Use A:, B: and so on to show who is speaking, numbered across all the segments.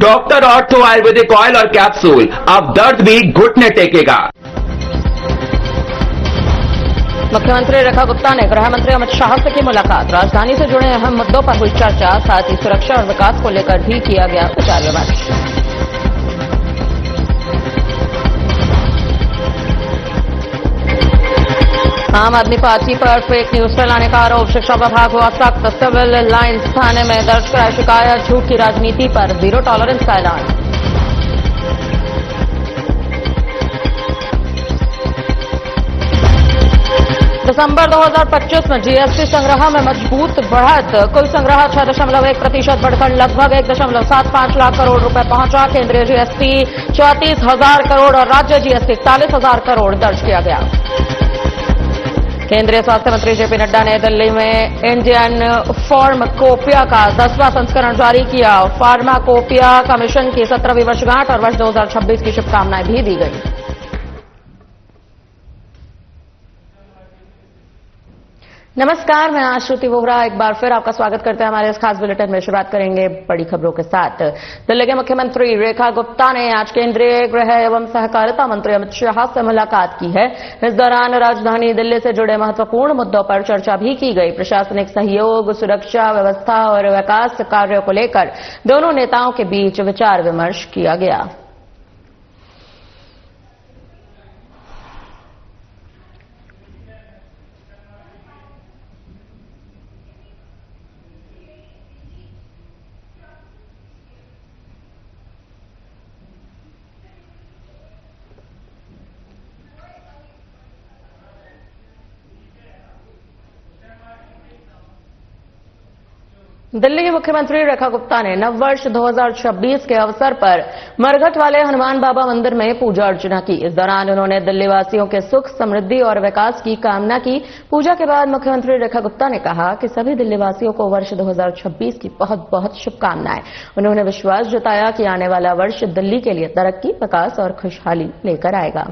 A: Doctor ortho Ayurvedic oil और capsule, अब दर्द भी घुटने टेकेगा।
B: मुख्यमंत्री रेखा गुप्ता ने गृह मंत्री अमित शाह से की मुलाकात। राजधानी से जुड़े अहम मुद्दों पर हुई चर्चा, साथ ही सुरक्षा और विकास को लेकर भी किया गया विचार विमर्श। आम आदमी पार्टी पर फेक न्यूज फैलाने का आरोप, शिक्षा विभाग हुआ सख्त। सिविल लाइंस थाने में दर्ज कराई शिकायत, झूठ की राजनीति पर जीरो टॉलरेंस का ऐलान। दिसंबर 2025 में जीएसटी संग्रह में मजबूत बढ़त, कुल संग्रह 6.1% बढ़कर लगभग 1.75 लाख करोड़ रुपए पहुंचा। केंद्रीय जीएसटी 34,000 करोड़ और राज्य जीएसटी 41,000 करोड़ दर्ज किया गया। केंद्रीय स्वास्थ्य मंत्री जेपी नड्डा ने दिल्ली में इंडियन फार्माकोपिया का 10वां संस्करण जारी किया। फार्माकोपिया कमीशन की 17वीं वर्षगांठ और वर्ष 2026 की शुभकामनाएं भी दी गई। नमस्कार, मैं आश्रुति वोहरा एक बार फिर आपका स्वागत करते हैं हमारे इस खास बुलेटिन में। शुरुआत करेंगे बड़ी खबरों के साथ। दिल्ली के मुख्यमंत्री रेखा गुप्ता ने आज केंद्रीय गृह एवं सहकारिता मंत्री अमित शाह से मुलाकात की है। इस दौरान राजधानी दिल्ली से जुड़े महत्वपूर्ण मुद्दों पर चर्चा भी की गई। प्रशासनिक सहयोग, सुरक्षा व्यवस्था और विकास कार्यों को लेकर दोनों नेताओं के बीच विचार विमर्श किया गया। दिल्ली की मुख्यमंत्री रेखा गुप्ता ने नववर्ष 2026 के अवसर पर मरघट वाले हनुमान बाबा मंदिर में पूजा अर्चना की। इस दौरान उन्होंने दिल्ली वासियों के सुख, समृद्धि और विकास की कामना की। पूजा के बाद मुख्यमंत्री रेखा गुप्ता ने कहा कि सभी दिल्ली वासियों को वर्ष 2026 की बहुत बहुत शुभकामनाएं। उन्होंने विश्वास जताया कि आने वाला वर्ष दिल्ली के लिए तरक्की, विकास और खुशहाली लेकर आएगा।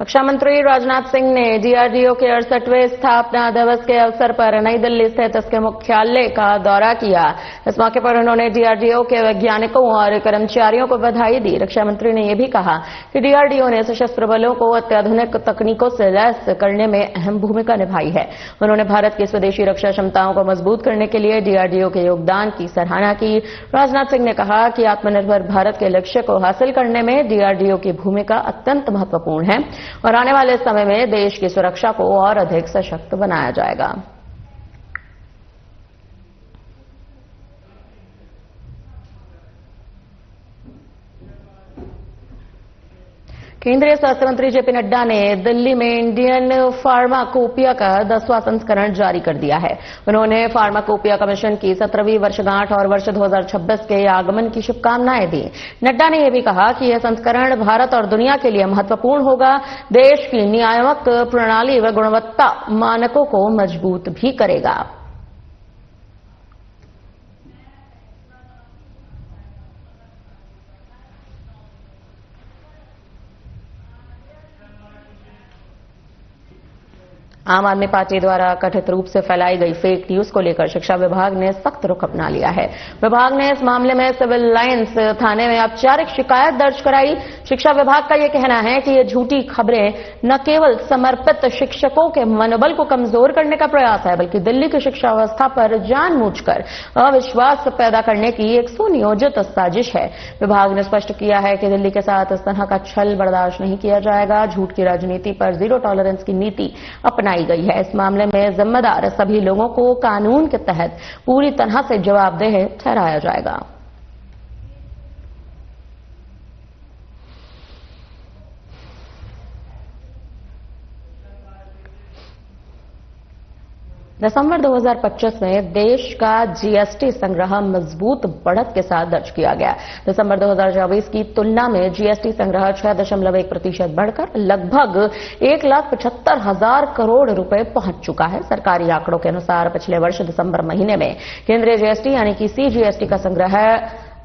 B: रक्षा मंत्री राजनाथ सिंह ने डीआरडीओ के 68वें स्थापना दिवस के अवसर पर नई दिल्ली स्थित इसके मुख्यालय का दौरा किया। इस मौके पर उन्होंने डीआरडीओ के वैज्ञानिकों और कर्मचारियों को बधाई दी। रक्षा मंत्री ने यह भी कहा कि डीआरडीओ ने सशस्त्र बलों को अत्याधुनिक तकनीकों से लैस करने में अहम भूमिका निभाई है। उन्होंने भारत की स्वदेशी रक्षा क्षमताओं को मजबूत करने के लिए डीआरडीओ के योगदान की सराहना की। राजनाथ सिंह ने कहा कि आत्मनिर्भर भारत के लक्ष्य को हासिल करने में डीआरडीओ की भूमिका अत्यंत महत्वपूर्ण है और आने वाले समय में देश की सुरक्षा को और अधिक सशक्त बनाया जाएगा। केंद्रीय स्वास्थ्य मंत्री जेपी नड्डा ने दिल्ली में इंडियन फार्माकोपिया का 10वां संस्करण जारी कर दिया है। उन्होंने फार्माकोपिया कमीशन की 17वीं वर्षगांठ और वर्ष 2026 के आगमन की शुभकामनाएं दी। नड्डा ने यह भी कहा कि यह संस्करण भारत और दुनिया के लिए महत्वपूर्ण होगा, देश की नियामक प्रणाली व गुणवत्ता मानकों को मजबूत भी करेगा। आम आदमी पार्टी द्वारा कथित रूप से फैलाई गई फेक न्यूज को लेकर शिक्षा विभाग ने सख्त रुख अपना लिया है। विभाग ने इस मामले में सिविल लाइंस थाने में औपचारिक शिकायत दर्ज कराई। शिक्षा विभाग का यह कहना है कि ये झूठी खबरें न केवल समर्पित शिक्षकों के मनोबल को कमजोर करने का प्रयास है, बल्कि दिल्ली की शिक्षा व्यवस्था पर जानबूझकर अविश्वास पैदा करने की एक सुनियोजित साजिश है। विभाग ने स्पष्ट किया है कि दिल्ली के साथ इस तरह का छल बर्दाश्त नहीं किया जाएगा। झूठ की राजनीति पर जीरो टॉलरेंस की नीति अपनाई गई है। इस मामले में जिम्मेदार सभी लोगों को कानून के तहत पूरी तरह से जवाबदेह ठहराया जाएगा। दिसंबर 2025 में देश का जीएसटी संग्रह मजबूत बढ़त के साथ दर्ज किया गया। दिसंबर 2024 की तुलना में जीएसटी संग्रह 6.1% बढ़कर लगभग 1,75,000 करोड़ रुपए पहुंच चुका है। सरकारी आंकड़ों के अनुसार पिछले वर्ष दिसंबर महीने में केंद्रीय जीएसटी यानी कि सीजीएसटी का संग्रह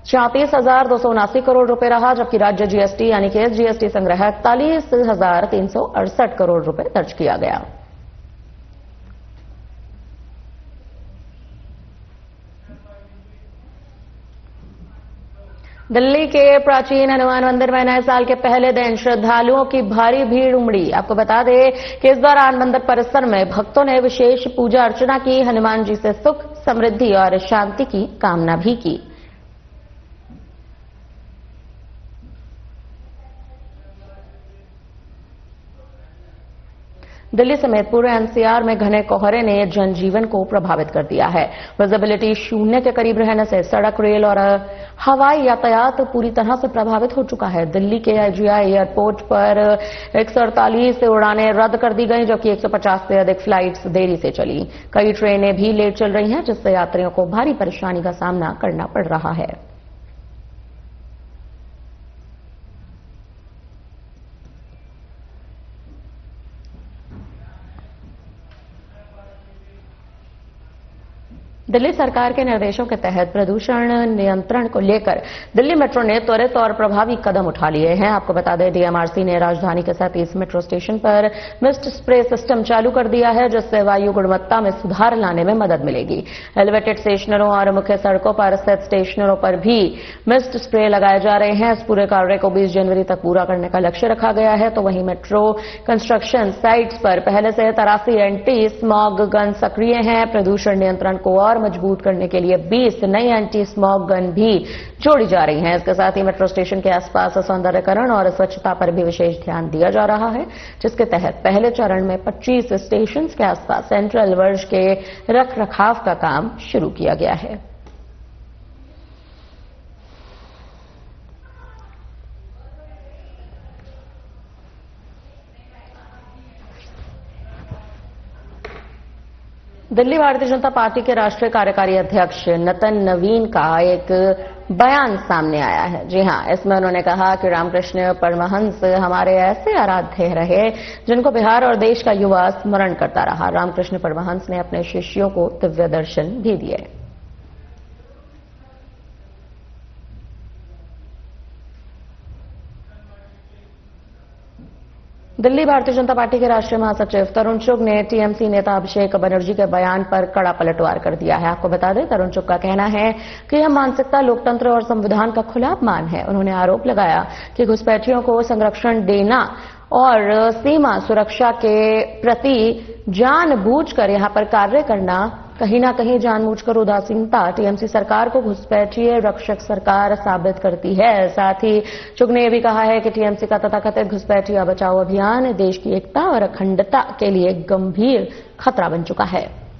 B: 34,279 करोड़ रुपए रहा, जबकि राज्य जीएसटी यानी कि एसजीएसटी संग्रह 41,368 करोड़ रुपए दर्ज किया गया। दिल्ली के प्राचीन हनुमान मंदिर में नए साल के पहले दिन श्रद्धालुओं की भारी भीड़ उमड़ी। आपको बता दें कि इस दौरान मंदिर परिसर में भक्तों ने विशेष पूजा अर्चना की, हनुमान जी से सुख, समृद्धि और शांति की कामना भी की। दिल्ली समेत पूरे एनसीआर में घने कोहरे ने जनजीवन को प्रभावित कर दिया है। विजिबिलिटी शून्य के करीब रहने से सड़क, रेल और हवाई यातायात पूरी तरह से प्रभावित हो चुका है। दिल्ली के आईजीआई एयरपोर्ट पर 148 उड़ानें रद्द कर दी गई, जबकि 150 से अधिक फ्लाइट्स देरी से चली। कई ट्रेनें भी लेट चल रही हैं, जिससे यात्रियों को भारी परेशानी का सामना करना पड़ रहा है। दिल्ली सरकार के निर्देशों के तहत प्रदूषण नियंत्रण को लेकर दिल्ली मेट्रो ने त्वरित और प्रभावी कदम उठा लिए हैं। आपको बता दें, डीएमआरसी ने राजधानी के 37 मेट्रो स्टेशन पर मिस्ट स्प्रे सिस्टम चालू कर दिया है, जिससे वायु गुणवत्ता में सुधार लाने में मदद मिलेगी। एलिवेटेड स्टेशनों और मुख्य सड़कों पर स्थित स्टेशनों पर भी मिस्ट स्प्रे लगाए जा रहे हैं। इस पूरे कार्य को 20 जनवरी तक पूरा करने का लक्ष्य रखा गया है। तो वहीं मेट्रो कंस्ट्रक्शन साइट्स पर पहले से 83 एंटी स्मॉग गन सक्रिय हैं। प्रदूषण नियंत्रण को और मजबूत करने के लिए 20 नई एंटी स्मॉग गन भी जोड़ी जा रही हैं। इसके साथ ही मेट्रो स्टेशन के आसपास सौंदर्यकरण और स्वच्छता पर भी विशेष ध्यान दिया जा रहा है, जिसके तहत पहले चरण में 25 स्टेशन के आसपास सेंट्रल वर्ष के रखरखाव का काम शुरू किया गया है। दिल्ली भारतीय जनता पार्टी के राष्ट्रीय कार्यकारी अध्यक्ष नितिन नवीन का एक बयान सामने आया है। जी हां, इसमें उन्होंने कहा कि रामकृष्ण परमहंस हमारे ऐसे आराध्य रहे जिनको बिहार और देश का युवा स्मरण करता रहा। रामकृष्ण परमहंस ने अपने शिष्यों को दिव्य दर्शन भी दिए। दिल्ली भारतीय जनता पार्टी के राष्ट्रीय महासचिव तरुण चुग ने टीएमसी नेता अभिषेक बनर्जी के बयान पर कड़ा पलटवार कर दिया है। आपको बता दें, तरुण चुग का कहना है कि यह मानसिकता लोकतंत्र और संविधान का खुला अपमान है। उन्होंने आरोप लगाया कि घुसपैठियों को संरक्षण देना और सीमा सुरक्षा के प्रति जानबूझकर यहां पर कार्य करना कहीं ना कहीं जानबूझकर उदासीनता टीएमसी सरकार को घुसपैठिए रक्षक सरकार साबित करती है। साथ ही चुग ने यह भी कहा है कि टीएमसी का तथाकथित घुसपैठिया बचाओ अभियान देश की एकता और अखंडता के लिए गंभीर खतरा बन चुका है।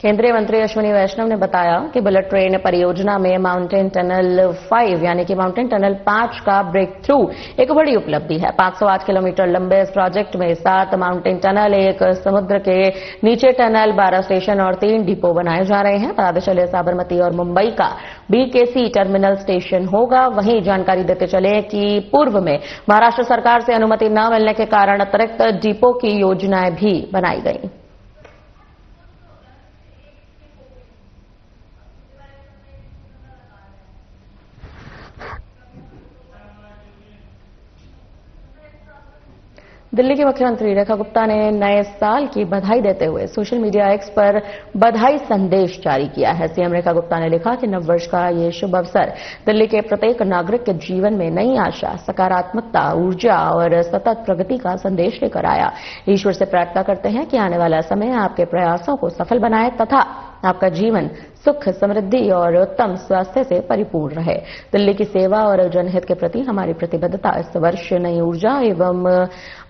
B: केंद्रीय मंत्री अश्विनी वैष्णव ने बताया कि बुलेट ट्रेन परियोजना में माउंटेन टनल 5 यानी कि माउंटेन टनल 5 का ब्रेक थ्रू एक बड़ी उपलब्धि है। 508 किलोमीटर लंबे इस प्रोजेक्ट में 7 माउंटेन टनल, एक समुद्र के नीचे टनल, 12 स्टेशन और 3 डिपो बनाए जा रहे हैं। बता दें चले, साबरमती और मुंबई का बीकेसी टर्मिनल स्टेशन होगा। वहीं जानकारी देते चले कि पूर्व में महाराष्ट्र सरकार से अनुमति न मिलने के कारण अतिरिक्त डिपो की योजनाएं भी बनाई गई। दिल्ली की मुख्यमंत्री रेखा गुप्ता ने नए साल की बधाई देते हुए सोशल मीडिया एक्स पर बधाई संदेश जारी किया है। सीएम रेखा गुप्ता ने लिखा कि नववर्ष का ये शुभ अवसर दिल्ली के प्रत्येक नागरिक के जीवन में नई आशा, सकारात्मकता, ऊर्जा और सतत प्रगति का संदेश लेकर आया। ईश्वर से प्रार्थना करते हैं कि आने वाला समय आपके प्रयासों को सफल बनाए तथा आपका जीवन सुख, समृद्धि और उत्तम स्वास्थ्य से परिपूर्ण रहे। दिल्ली की सेवा और जनहित के प्रति हमारी प्रतिबद्धता इस वर्ष नई ऊर्जा एवं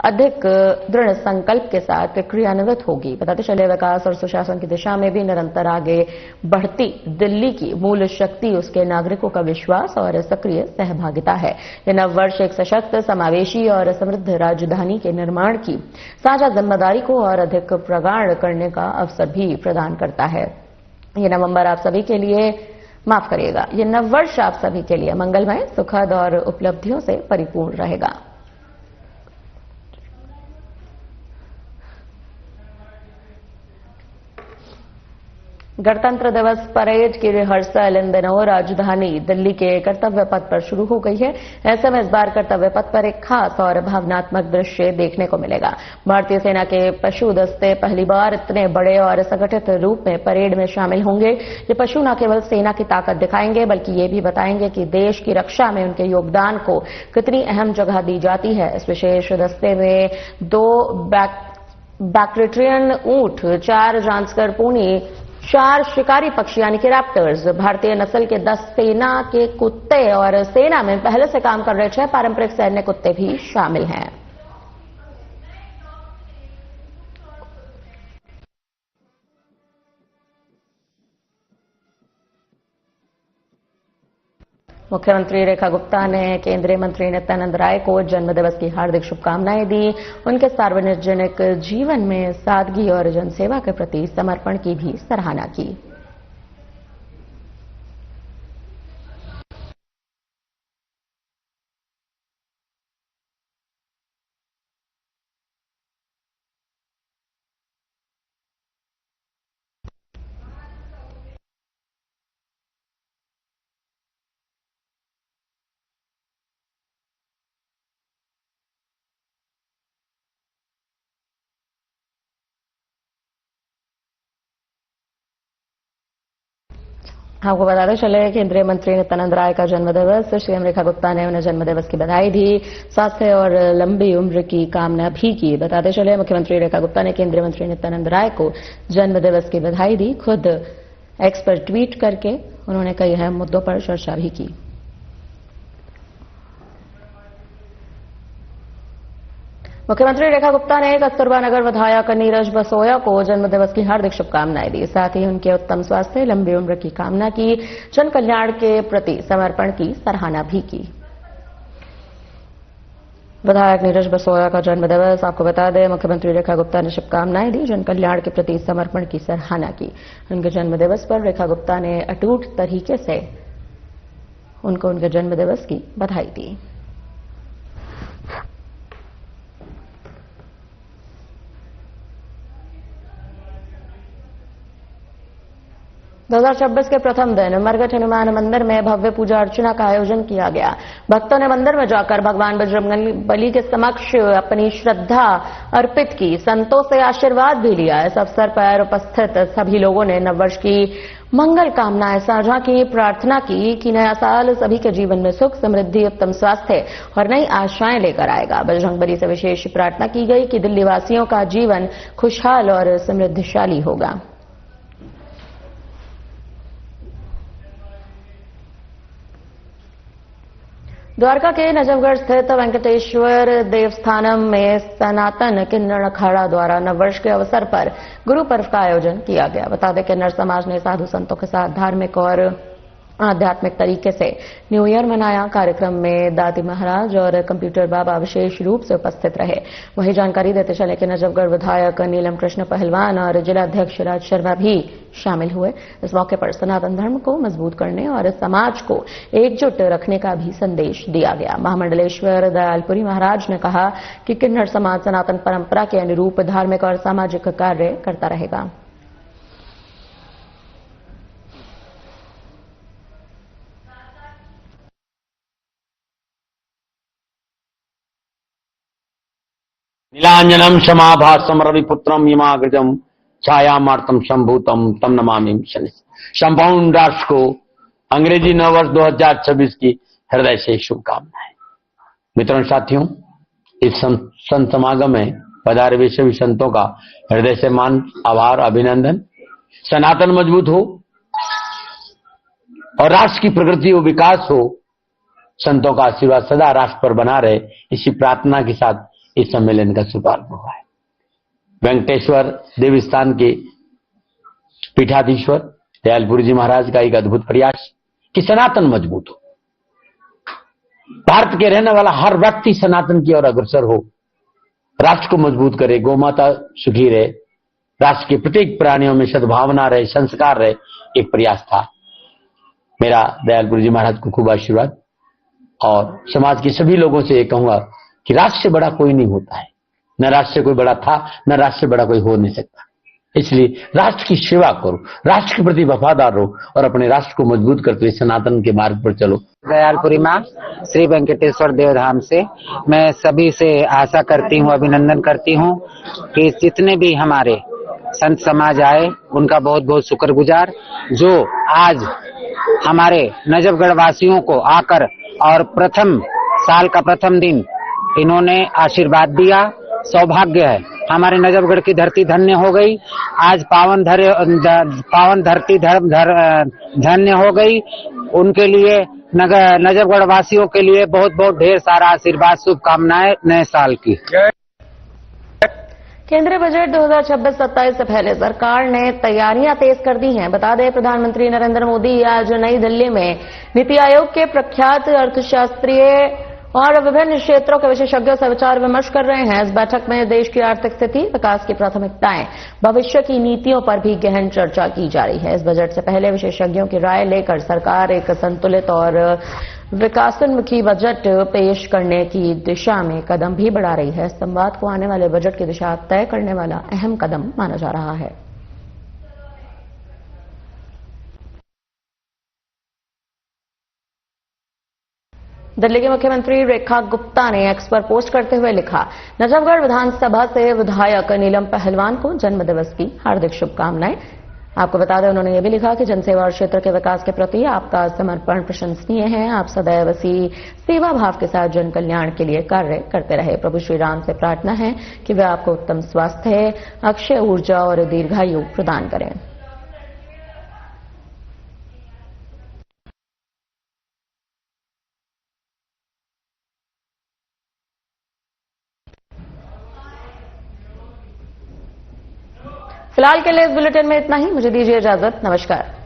B: अधिक दृढ़ संकल्प के साथ क्रियान्वित होगी। बताते चले, विकास और सुशासन की दिशा में भी निरंतर आगे बढ़ती दिल्ली की मूल शक्ति उसके नागरिकों का विश्वास और सक्रिय सहभागिता है। यह नववर्ष एक सशक्त, समावेशी और समृद्ध राजधानी के निर्माण की साझा जिम्मेदारी को और अधिक प्रगाढ़ करने का अवसर भी प्रदान करता है। ये नवंबर आप सभी के लिए, माफ करिएगा, ये नववर्ष आप सभी के लिए मंगलमय, सुखद और उपलब्धियों से परिपूर्ण रहेगा। गणतंत्र दिवस परेड की रिहर्सल इन दिनों राजधानी दिल्ली के कर्तव्य पथ पर शुरू हो गई है। ऐसे में इस बार कर्तव्य पथ पर एक खास और भावनात्मक दृश्य देखने को मिलेगा। भारतीय सेना के पशु दस्ते पहली बार इतने बड़े और संगठित रूप में परेड में शामिल होंगे। ये पशु न केवल सेना की ताकत दिखाएंगे, बल्कि ये भी बताएंगे कि देश की रक्षा में उनके योगदान को कितनी अहम जगह दी जाती है। इस विशेष दस्ते में 2 बैक्ट्रियन ऊंट, 4 जांस्कर पोनी, 4 शिकारी पक्षी यानी कि रैप्टर्स, भारतीय नस्ल के 10 सेना के कुत्ते और सेना में पहले से काम कर रहे 6 पारंपरिक सैन्य कुत्ते भी शामिल हैं। मुख्यमंत्री रेखा गुप्ता ने केंद्रीय मंत्री नित्यानंद राय को जन्मदिवस की हार्दिक शुभकामनाएं दी। उनके सार्वजनिक जीवन में सादगी और जनसेवा के प्रति समर्पण की भी सराहना की। आपको बताते चले, केंद्रीय मंत्री नित्यानंद राय का जन्मदिवस, सीएम रेखा गुप्ता ने उन्हें जन्मदिवस की बधाई दी, स्वास्थ्य और लंबी उम्र की कामना भी की। बताते चले, मुख्यमंत्री रेखा गुप्ता ने केंद्रीय मंत्री नित्यानंद राय को जन्मदिवस की बधाई दी। खुद एक्स पर ट्वीट करके उन्होंने कई अहम मुद्दों पर चर्चा भी की। मुख्यमंत्री रेखा गुप्ता ने कस्तूरबा नगर विधायक नीरज बसोया को जन्मदिवस की हार्दिक शुभकामनाएं दी। साथ ही उनके उत्तम स्वास्थ्य, लंबी उम्र की कामना की, जन कल्याण के प्रति समर्पण की सराहना भी की। विधायक नीरज बसोया का जन्मदिवस, आपको बता दें, मुख्यमंत्री रेखा गुप्ता ने शुभकामनाएं दी, जन कल्याण के प्रति समर्पण की सराहना की। उनके जन्मदिवस पर रेखा गुप्ता ने अटूट तरीके से उनको उनके जन्मदिवस की बधाई दी। 2026 के प्रथम दिन मरघट हनुमान मंदिर में भव्य पूजा अर्चना का आयोजन किया गया। भक्तों ने मंदिर में जाकर भगवान बजरंगबली के समक्ष अपनी श्रद्धा अर्पित की, संतों से आशीर्वाद भी लिया। इस अवसर पर उपस्थित सभी लोगों ने नववर्ष की मंगल कामनाएं साझा की, प्रार्थना की कि नया साल सभी के जीवन में सुख, समृद्धि, उत्तम स्वास्थ्य और नई आशाएं लेकर आएगा। बजरंगबली से विशेष प्रार्थना की गई कि दिल्ली वासियों का जीवन खुशहाल और समृद्धशाली होगा। द्वारका के नजफगढ़ स्थित वेंकटेश्वर देवस्थानम में सनातन किन्नर अखाड़ा द्वारा नववर्ष के अवसर पर गुरु पर्व का आयोजन किया गया। बता दें, किन्नर समाज ने साधु संतों के साथ धार्मिक और आध्यात्मिक तरीके से न्यू ईयर मनाया। कार्यक्रम में दादी महाराज और कंप्यूटर बाबा विशेष रूप से उपस्थित रहे। वहीं जानकारी देते चले कि नजफगढ़ विधायक नीलम कृष्ण पहलवान और जिला अध्यक्ष राज शर्मा भी शामिल हुए। इस मौके पर सनातन धर्म को मजबूत करने और समाज को एकजुट रखने का भी संदेश दिया गया। महामंडलेश्वर दयालपुरी महाराज ने कहा कि किन्नर समाज सनातन परंपरा के अनुरूप धार्मिक और सामाजिक कार्य करता रहेगा।
C: नीलांजनम क्षमाभासम रविपुत्रम यमाग्रजम छायामार्तम संभूतम तम नमामि शनि। संपूर्ण राष्ट्र को अंग्रेजी नववर्ष 2026 की हृदय से शुभकामनाएं। मित्रों साथियों, इस संत समागम में पधारे हुए सभी संतों का हृदय से मान, आभार, अभिनंदन। सनातन मजबूत हो, और राष्ट्र की प्रगति और विकास हो, संतों का आशीर्वाद सदा राष्ट्र पर बना रहे, इसी प्रार्थना के साथ इस सम्मेलन का शुभारंभ हुआ है। वेंकटेश्वर देवस्थान के पीठाधीश्वर दयालपुरी जी महाराज का एक अद्भुत प्रयास कि सनातन मजबूत हो, भारत के रहने वाला हर व्यक्ति सनातन की ओर अग्रसर हो, राष्ट्र को मजबूत करे, गौ माता सुखी रहे, राष्ट्र के प्रत्येक प्राणियों में सद्भावना रहे, संस्कार रहे, एक प्रयास था। मेरा दयालपुरी जी महाराज को खूब आशीर्वाद, और समाज के सभी लोगों से ये कहूंगा कि राष्ट्र से बड़ा कोई नहीं होता है, न राष्ट्र से कोई बड़ा था, न राष्ट्र से बड़ा कोई हो नहीं सकता। इसलिए राष्ट्र की सेवा करो, राष्ट्र के प्रति वफादार रहो और अपने राष्ट्र को मजबूत करते हुए सनातन के मार्ग पर चलो।
D: दयालपुरी मां श्री वेंकटेश्वर देवधाम से मैं सभी से आशा करती हूँ, अभिनंदन करती हूँ कि जितने भी हमारे संत समाज आए उनका बहुत बहुत शुक्रगुजार, जो आज हमारे नजफगढ़ वासियों को आकर और प्रथम साल का प्रथम दिन इन्होंने आशीर्वाद दिया। सौभाग्य है, हमारे नजफगढ़ की धरती धन्य हो गई। आज पावन धरती धन्य हो गई। उनके लिए नजफगढ़ वासियों के लिए बहुत बहुत ढेर सारा आशीर्वाद, शुभकामनाएं नए साल की।
B: केंद्रीय बजट 2026-27 से पहले सरकार ने तैयारियां तेज कर दी हैं। बता दें, प्रधानमंत्री नरेंद्र मोदी आज नई दिल्ली में नीति आयोग के प्रख्यात अर्थशास्त्री और विभिन्न क्षेत्रों के विशेषज्ञों से विचार विमर्श कर रहे हैं। इस बैठक में देश की आर्थिक स्थिति, विकास की प्राथमिकताएं, भविष्य की नीतियों पर भी गहन चर्चा की जा रही है। इस बजट से पहले विशेषज्ञों की राय लेकर सरकार एक संतुलित और विकासोन्मुखी बजट पेश करने की दिशा में कदम भी बढ़ा रही है। संवाद को आने वाले बजट की दिशा तय करने वाला अहम कदम माना जा रहा है। दिल्ली की मुख्यमंत्री रेखा गुप्ता ने एक्स पर पोस्ट करते हुए लिखा, नजफगढ़ विधानसभा से विधायक नीलम पहलवान को जन्मदिवस की हार्दिक शुभकामनाएं। आपको बता दें, उन्होंने ये भी लिखा कि जनसेवा और क्षेत्र के विकास के प्रति आपका समर्पण प्रशंसनीय है। आप सदैव इसी सेवा भाव के साथ जन कल्याण के लिए कार्य करते रहे। प्रभु श्री राम से प्रार्थना है कि वे आपको उत्तम स्वास्थ्य, अक्षय ऊर्जा और दीर्घायु प्रदान करें। फिलहाल के लिए इस बुलेटिन में इतना ही। मुझे दीजिए इजाजत। नमस्कार।